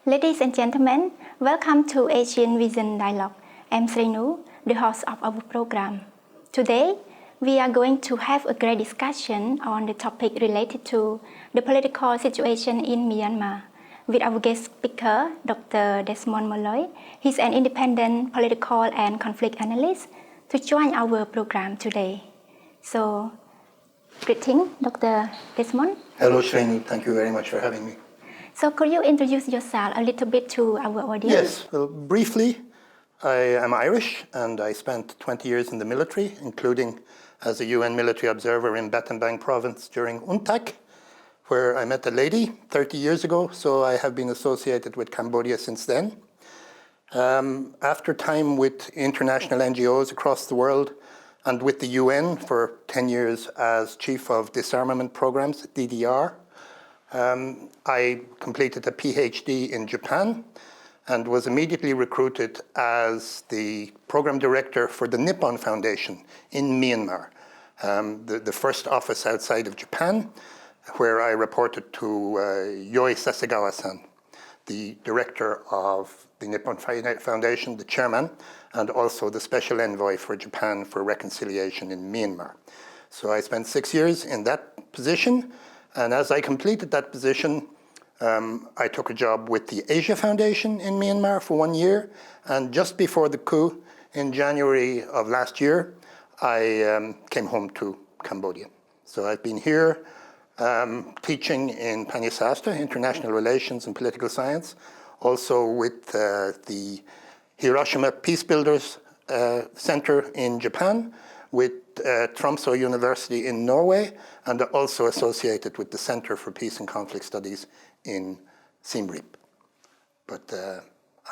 Ladies and gentlemen, welcome to Asian Vision Dialogue. I'm Sreynou, the host of our program. Today, we are going to have a great discussion on the topic related to the political situation in Myanmar with our guest speaker, Dr. Desmond Molloy. He's an independent political and conflict analyst to join our program today. So, greeting, Dr. Desmond. Hello, Sreynou. Thank you very much for having me. So could you introduce yourself a little bit to our audience? Yes, well, briefly, I am Irish and I spent 20 years in the military, including as a UN military observer in Battambang province during UNTAC, where I met a lady 30 years ago, so I have been associated with Cambodia since then. After time with international NGOs across the world and with the UN for 10 years as Chief of Disarmament Programs, DDR, I completed a PhD in Japan and was immediately recruited as the program director for the Nippon Foundation in Myanmar, the first office outside of Japan, where I reported to Yoi Sasagawa-san, the director of the Nippon Foundation, the chairman, and also the special envoy for Japan for reconciliation in Myanmar. So I spent 6 years in that position. And as I completed that position, I took a job with the Asia Foundation in Myanmar for 1 year. And just before the coup in January of last year, I came home to Cambodia. So I've been here teaching in Pannasastra, International Relations and Political Science, also with the Hiroshima Peace Builders Center in Japan, with Tromsø University in Norway, and also associated with the Center for Peace and Conflict Studies in Siem Reap. But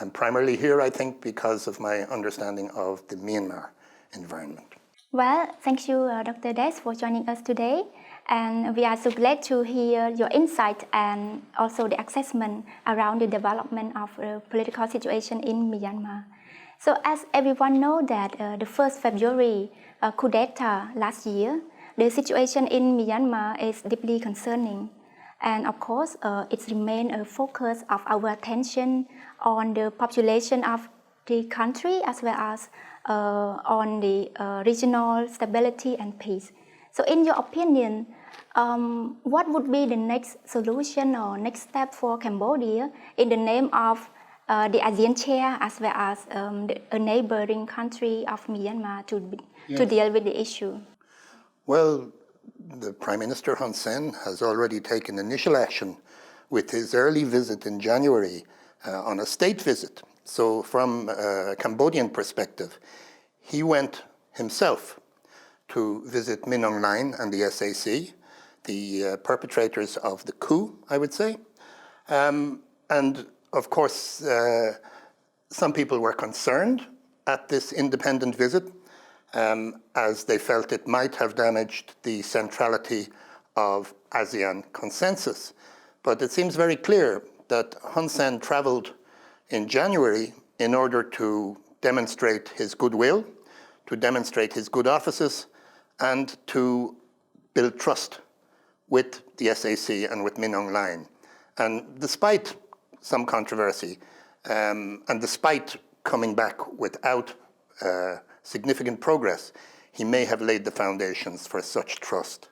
I'm primarily here, I think, because of my understanding of the Myanmar environment. Well, thank you, Dr. Des, for joining us today. And we are so glad to hear your insight and also the assessment around the development of the political situation in Myanmar. So as everyone knows that the 1st February coup d'etat last year, the situation in Myanmar is deeply concerning. And of course, it remains a focus of our attention on the population of the country as well as on the regional stability and peace. So in your opinion, what would be the next solution or next step for Cambodia in the name of the ASEAN chair as well as a neighboring country of Myanmar to deal with the issue? Well, the Prime Minister Hun Sen has already taken initial action with his early visit in January on a state visit. So from a Cambodian perspective, he went himself to visit Min Aung Hlaing and the SAC, the perpetrators of the coup, I would say. And of course, some people were concerned at this independent visit as they felt it might have damaged the centrality of ASEAN consensus. But it seems very clear that Hun Sen traveled in January in order to demonstrate his goodwill, to demonstrate his good offices, and to build trust with the SAC and with Min Aung Hlaing. And despite some controversy, and despite coming back without significant progress, he may have laid the foundations for such trust.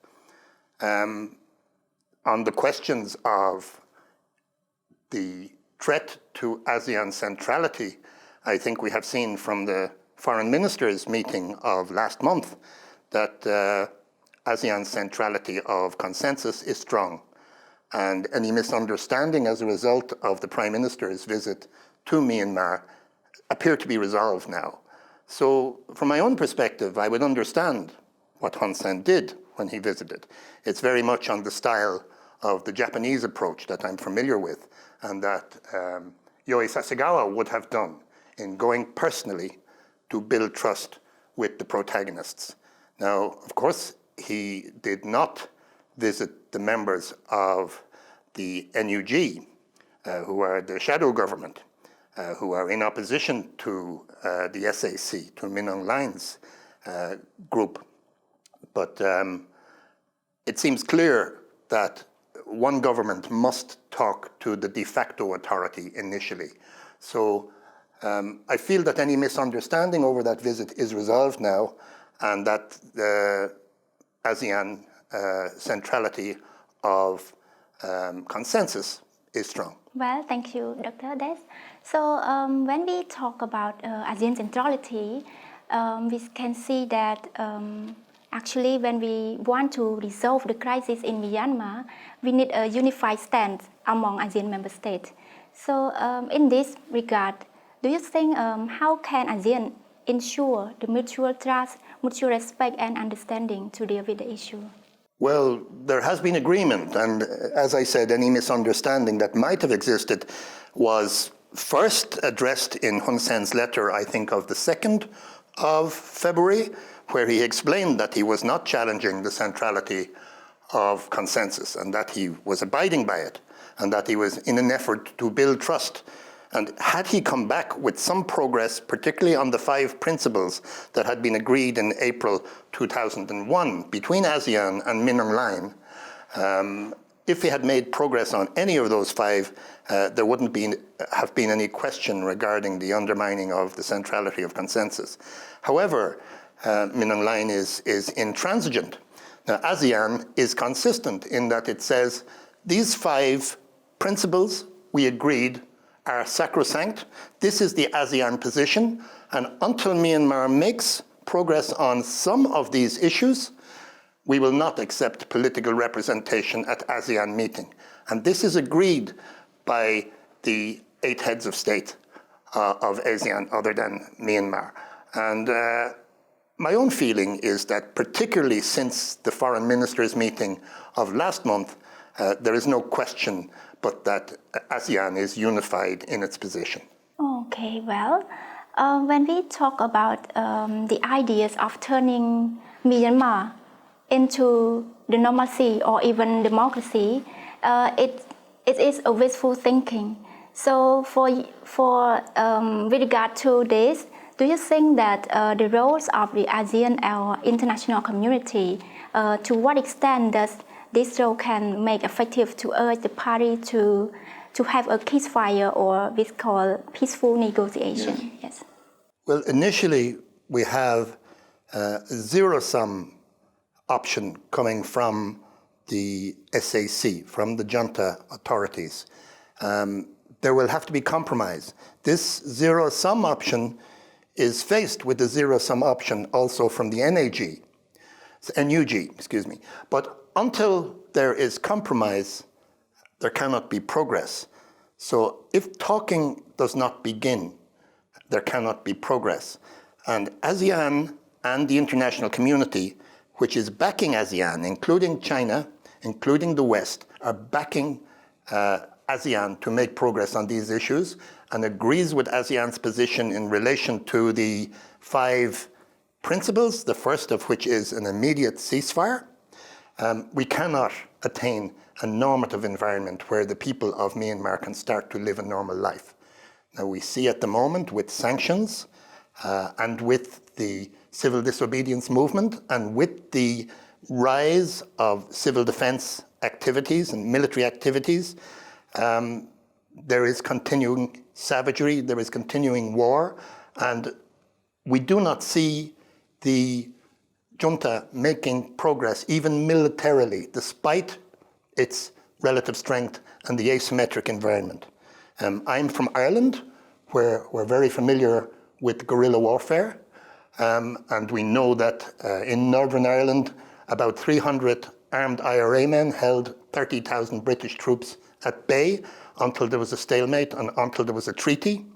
On the questions of the threat to ASEAN centrality, I think we have seen from the foreign ministers meeting of last month that ASEAN centrality of consensus is strong. And any misunderstanding as a result of the Prime Minister's visit to Myanmar appear to be resolved now. So from my own perspective, I would understand what Hun Sen did when he visited. It's very much on the style of the Japanese approach that I'm familiar with and that Yoi Sasagawa would have done in going personally to build trust with the protagonists. Now, of course, he did not visit the members of the NUG, who are the shadow government, who are in opposition to the SAC, to Min Aung Hlaing's group. But it seems clear that one government must talk to the de facto authority initially. So I feel that any misunderstanding over that visit is resolved now, and that the ASEAN centrality of consensus is strong. Well, thank you, Dr. Des. So when we talk about ASEAN centrality, we can see that actually when we want to resolve the crisis in Myanmar, we need a unified stance among ASEAN member states. So in this regard, do you think how can ASEAN ensure the mutual trust, mutual respect and understanding to deal with the issue? Well, there has been agreement, and as I said, any misunderstanding that might have existed was first addressed in Hun Sen's letter, I think, of the 2nd of February, where he explained that he was not challenging the centrality of consensus and that he was abiding by it and that he was in an effort to build trust. And had he come back with some progress, particularly on the 5 principles that had been agreed in April 2001 between ASEAN and Min Aung Hlaing, if he had made progress on any of those 5, there wouldn't have been any question regarding the undermining of the centrality of consensus. However, Min Aung Hlaing is intransigent. Now, ASEAN is consistent in that it says these 5 principles we agreed are sacrosanct. This is the ASEAN position, and until Myanmar makes progress on some of these issues, we will not accept political representation at ASEAN meeting. And this is agreed by the 8 heads of state of ASEAN other than Myanmar. And my own feeling is that particularly since the foreign ministers meeting of last month, there is no question but that ASEAN is unified in its position. Okay, well, when we talk about the ideas of turning Myanmar into the normalcy or even democracy, it is a wishful thinking. So with regard to this, do you think that the roles of the ASEAN or international community, to what extent does this role can make effective to urge the party to have a ceasefire or what's called peaceful negotiation? Yes. Well, initially we have a zero-sum option coming from the SAC, from the junta authorities. There will have to be compromise. This zero-sum option is faced with the zero-sum option also from the NUG, excuse me. But until there is compromise, there cannot be progress. So if talking does not begin, there cannot be progress. And ASEAN and the international community, which is backing ASEAN, including China, including the West, are backing ASEAN to make progress on these issues and agrees with ASEAN's position in relation to the 5 principles, the first of which is an immediate ceasefire. We cannot attain a normative environment where the people of Myanmar can start to live a normal life. Now, we see at the moment with sanctions and with the civil disobedience movement and with the rise of civil defense activities and military activities, there is continuing savagery, there is continuing war, and we do not see the junta making progress, even militarily, despite its relative strength and the asymmetric environment. I'm from Ireland, where we're very familiar with guerrilla warfare, and we know that in Northern Ireland, about 300 armed IRA men held 30,000 British troops at bay until there was a stalemate and until there was a treaty.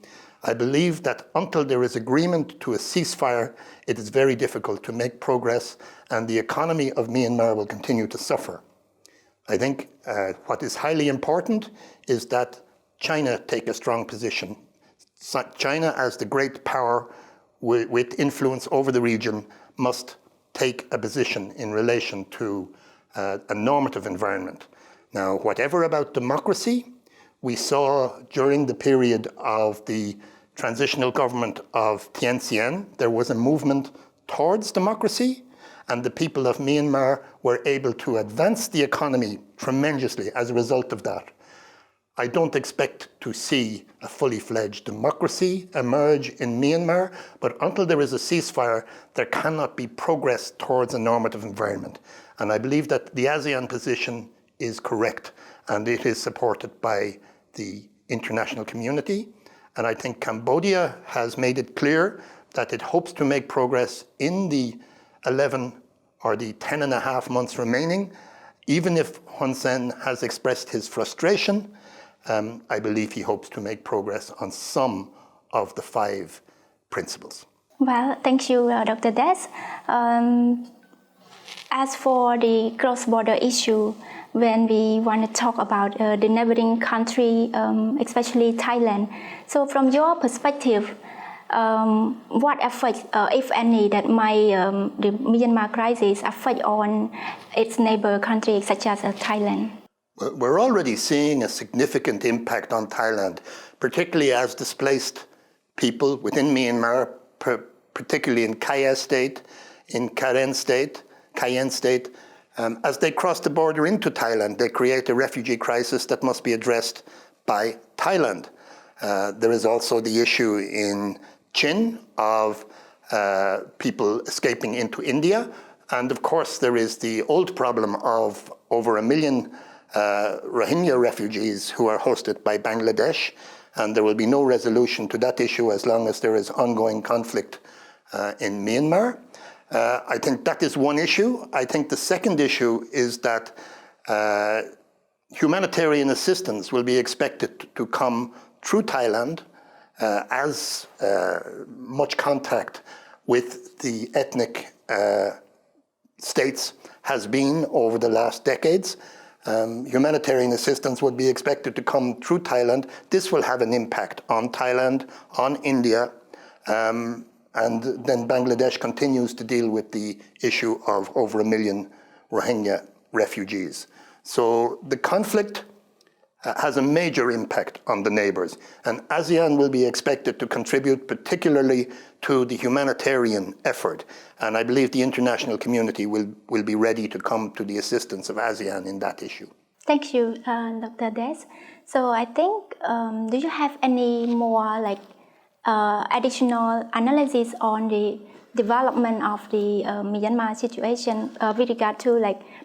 I believe that until there is agreement to a ceasefire, it is very difficult to make progress, and the economy of Myanmar will continue to suffer. I think what is highly important is that China take a strong position. China, as the great power with influence over the region, must take a position in relation to a normative environment. Now, whatever about democracy, we saw during the period of the transitional government of Thein Sein, there was a movement towards democracy, and the people of Myanmar were able to advance the economy tremendously as a result of that. I don't expect to see a fully fledged democracy emerge in Myanmar, but until there is a ceasefire, there cannot be progress towards a normative environment. And I believe that the ASEAN position is correct, and it is supported by the international community. And I think Cambodia has made it clear that it hopes to make progress in the 11 or the 10 and a half months remaining. Even if Hun Sen has expressed his frustration, I believe he hopes to make progress on some of the 5 principles. Well, thank you, Dr. Des. As for the cross-border issue, when we want to talk about the neighboring country, especially Thailand, so from your perspective, what effect, if any, that the Myanmar crisis affect on its neighbor countries such as Thailand? We're already seeing a significant impact on Thailand, particularly as displaced people within Myanmar, particularly in Kaya State, in Karen State, Cayenne State, as they cross the border into Thailand, they create a refugee crisis that must be addressed by Thailand. There is also the issue in Chin of people escaping into India. And of course, there is the old problem of over 1 million Rohingya refugees who are hosted by Bangladesh. And there will be no resolution to that issue as long as there is ongoing conflict in Myanmar. I think that is one issue. I think the second issue is that humanitarian assistance will be expected to come through Thailand as much contact with the ethnic states has been over the last decades. Humanitarian assistance would be expected to come through Thailand. This will have an impact on Thailand, on India, and then Bangladesh continues to deal with the issue of over 1 million Rohingya refugees. So the conflict has a major impact on the neighbors, and ASEAN will be expected to contribute particularly to the humanitarian effort. And I believe the international community will be ready to come to the assistance of ASEAN in that issue. Thank you, Dr. Des. So I think, do you have any more additional analysis on the development of the Myanmar situation with regard to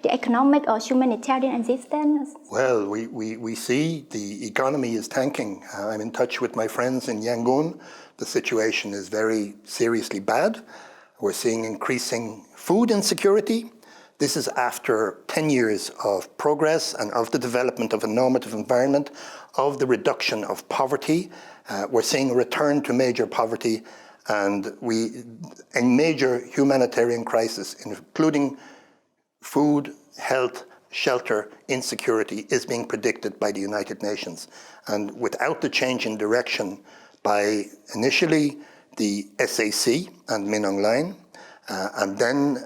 the economic or humanitarian assistance? Well, we see the economy is tanking. I'm in touch with my friends in Yangon. The situation is very seriously bad. We're seeing increasing food insecurity. This is after 10 years of progress and of the development of a normative environment, of the reduction of poverty. We're seeing a return to major poverty and a major humanitarian crisis, including food, health, shelter, insecurity, is being predicted by the United Nations. And without the change in direction by initially the SAC and Min Aung Hlaing, and then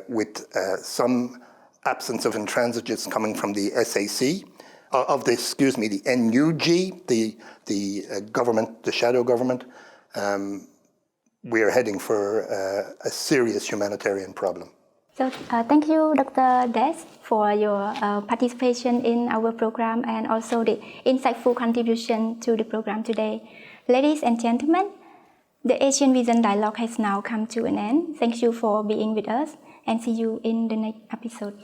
with some absence of intransigence coming from the SAC, the NUG, the government, the shadow government, we are heading for a serious humanitarian problem. So thank you, Dr. Des, for your participation in our program and also the insightful contribution to the program today. Ladies and gentlemen, the Asian Vision Dialogue has now come to an end. Thank you for being with us and see you in the next episode.